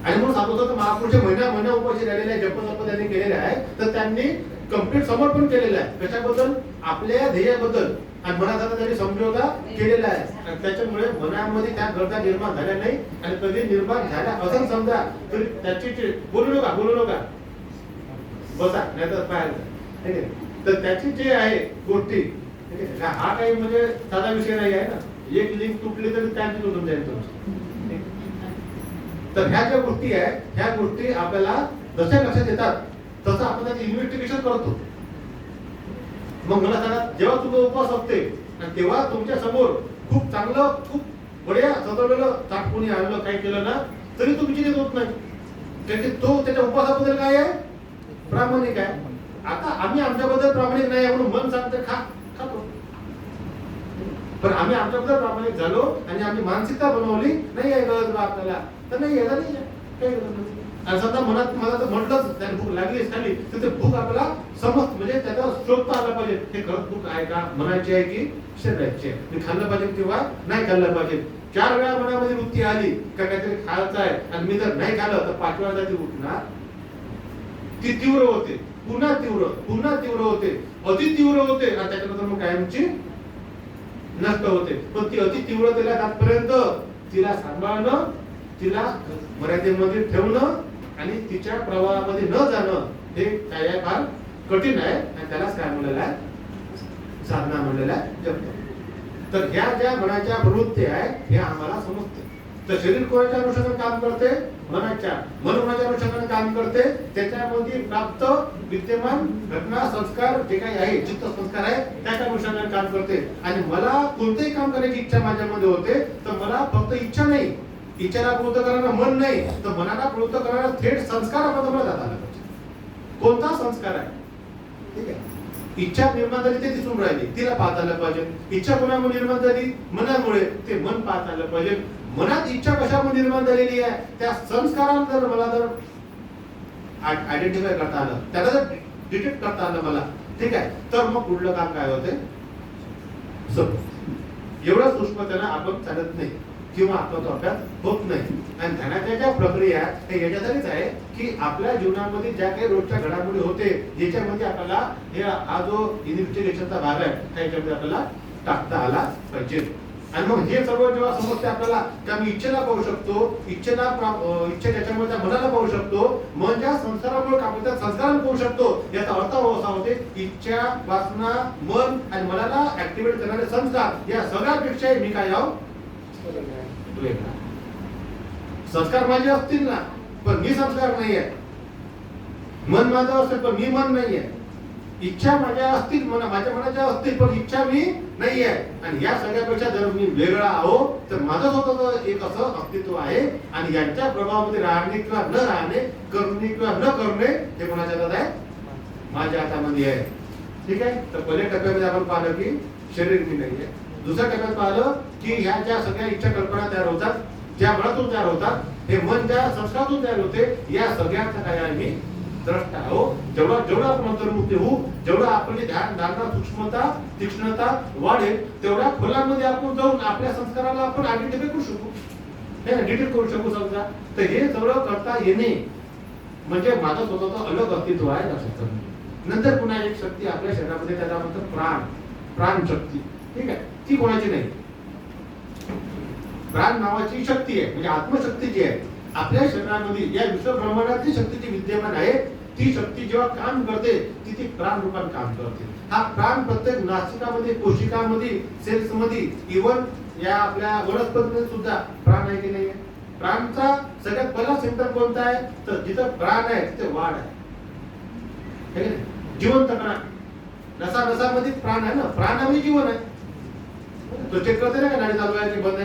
आणि म्हणून सांगतो तर महापुरुष महिना उपाशी राहिलेले आहे, जप त्यांनी केलेले आहे, तर त्यांनी कम्प्लीट समर्पण केलेलं आहे कशाबद्दल, आपल्या ध्येयाबद्दल, आणि मनाचा त्यांनी समझोता केलेला आहे. आणि त्याच्यामुळे मनामध्ये त्या गरजा निर्माण झाल्या नाही, आणि कधी निर्माण झाल्या असं समजा तरी त्याची बोलू नका बसा, नाही तर बाहेर. तर त्याची जे आहे गोष्टी, हा काही म्हणजे साधा विषय नाही आहे ना. एक लिंक तुटली तरी त्यांची तुटून जाईल तुमची. तर ह्या ज्या गोष्टी आहेत, ह्या गोष्टी आपल्याला जशा लक्षात येतात तसं आपण त्याचं इन्व्हेस्टिगेशन करतो. मग मला सांगा, जेव्हा तुमचा उपवास असते आणि तेव्हा तुमच्या समोर खूप चांगलं, खूप बढिया सजवलेलं ताट कोणी आणलं, काय केलं ना, तरी तो विचलित होत नाही, कारण तो त्याच्या उपवासाबद्दल काय आहे, प्रामाणिक आहे. आता आम्ही आमच्याबद्दल प्रामाणिक नाही म्हणून मन सांगते खातो, पण आम्ही आमच्याबद्दल प्रामाणिक झालो आणि आम्ही मानसिकता बनवली, नाही आहे गरज आपल्याला, तर नाही यायला नाही काही गरज नाही. आणि समजा मनात मला तर म्हटलंच त्याला भूक लागली खाली, तर ते भूक आपल्याला म्हणजे त्याचा शोधता आला पाहिजे, हे खरंच भूक आहे का, मनाची आहे की शरीराची आहे, मी खाल्लं पाहिजे किंवा नाही खाल्लं पाहिजे. 4 वेळा मनामध्ये वृत्ती आली का काहीतरी खायचं आहे, आणि मी जर नाही खाल्लं तर 5 वेळा ती उठणार, ती तीव्र होते, पुन्हा तीव्र होते, अति तीव्र होते, आणि त्याच्यानंतर मग कायमची नष्ट होते. पण ती अति तीव्रतेला जातपर्यंत तिला सांभाळणं, तिला मर्यादेमध्ये ठेवणं आणि तिच्या प्रवाहामध्ये न जाणं हे काय फार कठीण आहे, आणि त्यालाच काय म्हणलेलं आहे, साधना म्हणलेलं आहे, जप. तर ह्या ज्या मनाच्या प्रवृत्ती आहेत हे आम्हाला समजते. तर शरीर कोणाच्या अनुषंगाने काम करते, मनाच्या अनुषंगाने काम करते, त्याच्यामध्ये प्राप्त विद्यमान घटना संस्कार जे काही आहे, चित्त संस्कार आहे, त्याच्या अनुषंगाने काम करते. आणि मला कोणतेही काम करण्याची इच्छा माझ्यामध्ये होते, तर मला फक्त इच्छा नाही, इच्छाला प्रवृत्त करणारं मन नाही, तर मनाला प्रवृत्त करणारा थेट संस्कारामध्ये मला जाता आला पाहिजे. कोणता संस्कार आहे, ठीक आहे, इच्छा निर्माण झाली ते दिसून राहिली, तिला पाहता आलं पाहिजे. इच्छा कोणामुळे निर्माण झाली, मनामुळे, ते मन पाहता आलं पाहिजे. मनात इच्छा कशामुळे निर्माण झालेली आहे, त्या संस्काराला जर मला जर आयडेंटिफाय करता आलं, त्याला जर डिटेक्ट करता आलं मला, ठीक आहे, तर मग पुढलं काम काय होते, एवढं सूक्ष्मतेनं आपण चालत नाही किंवा आपला अभ्यास होत नाही. आणि ध्यानाच्या ज्या प्रक्रिया हे याच्यासाठीच आहे की आपल्या जीवनामध्ये ज्या काही रोजच्या घडामोडी होते, ज्याच्यामध्ये आपल्याला हा जो इन्व्हेस्टिगेशनचा भाग आहे त्याच्यामध्ये आपल्याला टाकता आला पाहिजे. आणि मग हे सर्व जेव्हा समजते आपल्याला की आम्ही इच्छेला पाहू शकतो, इच्छा ज्याच्यामध्ये मनाला पाहू शकतो, मन ज्या संस्कारामुळे काम त्या संस्काराला पाहू शकतो, याचा अर्थ असा होते इच्छा, वासना, मन आणि मनाला ऍक्टिव्हेट करणारे संस्कार, या सगळ्यापेक्षा मी काय आहो, संस्कार माझे असतील ना, पण मी संस्कार नाही आहे. मन माझं असेल पण मी मन नाही आहे. इच्छा माझ्या असतील, माझ्या मनाच्या असतील, पण इच्छा मी नाही आहे. आणि या सगळ्यापेक्षा जर मी वेगळा आहो तर माझं स्वतःच एक असं अस्तित्व आहे. आणि यांच्या प्रभावामध्ये राहणे किंवा न राहणे, करणे किंवा न करणे हे कोणाच्या हातात आहे, माझ्या हातामध्ये आहे. ठीक आहे. तर पहिल्या टप्प्यामध्ये आपण पाहिलं की शरीर मी नाही आहे. दुसऱ्या टप्प्यात पाहिलं की ह्या ज्या सगळ्या इच्छा कल्पना तयार होतात, ज्या मनातून तयार होतात, हे मन ज्या संस्कारातून तयार होते, या सगळ्यांचा काय आहे, मी द्रष्टा हो. जेवढा आपण अंतर्मुक्ती होऊ, जेवढा आपली ध्यान धारणा सूक्ष्मता तीक्ष्णता वाढेल, तेवढ्या खोलांमध्ये आपण जाऊन आपल्या संस्काराला आपण आयडेंटिफाय करू शकू, हे डिटेक्ट करू शकू समजा. तर हे सगळं करता येणे म्हणजे माझं स्वतःचं अलग अस्तित्व आहे लक्षात. नंतर पुन्हा एक शक्ती आपल्या शरीरामध्ये, त्याला म्हणतात प्राण शक्ती. ठीक आहे. ती कोणाची नाही, प्राण नावाची शक्ती आहे, म्हणजे आत्मशक्ती जी आहे आपल्या शरीरामध्ये, या विश्वब्रह्मांडातली शक्ती जी विद्यमान आहे, ती शक्ती जेव्हा काम करते ती प्राण रूपात काम करते. हा प्राण प्रत्येक नासिकामध्ये, कोशिकामध्ये, सेल्स मध्ये, इव्हन या आपल्या वनस्पतीमध्ये सुद्धा प्राण आहे की नाही. प्राणचा सगळ्यात पहिला सेंटर कोणता आहे, तर जिथं प्राण आहे तिथे वाढ आहे. जिवंतपणा, नसा नसामध्ये प्राण आहे ना, प्राण म्हणजे जीवन आहे. तो चेक करते ना, गाडी चालू आहे की बंद आहे.